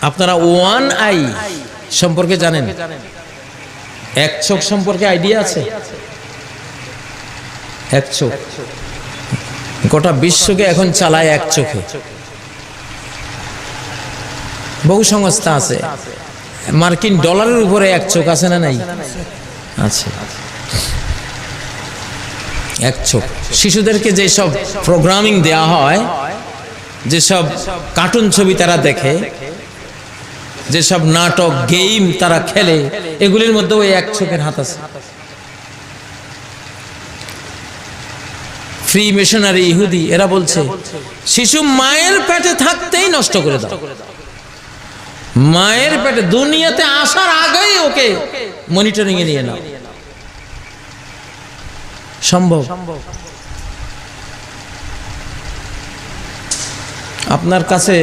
আপনারা one I সম্পর্কে জানেন? এক চোখ সম্পর্কে আইডিয়া আছে? এক চোখ, গোটা বিশ্বকে এখন চালায় এক চোখে। বহু সংস্থা আছে, মার্কিন ডলারের উপরে এক চোখ আছে না নাই? আছে। এক চোখ। শিশুদেরকে যেসব প্রোগ্রামিং দেয়া হয়, যেসব কার্টুন ছবি তারা দেখে, যেসব নাটক গেম তারা খেলে, এগুলির মধ্যে ওই এক চোখের হাত আছে। ফ্রি মিশনারি ইহুদি এরা বলছে শিশু মায়ের পেটে থাকতেই নষ্ট করে দাও, মায়ের পেটে দুনিয়াতে আসার আগেই ওকে মনিটরিং এ নিয়ে নাও। সম্ভব? আপনার কাছে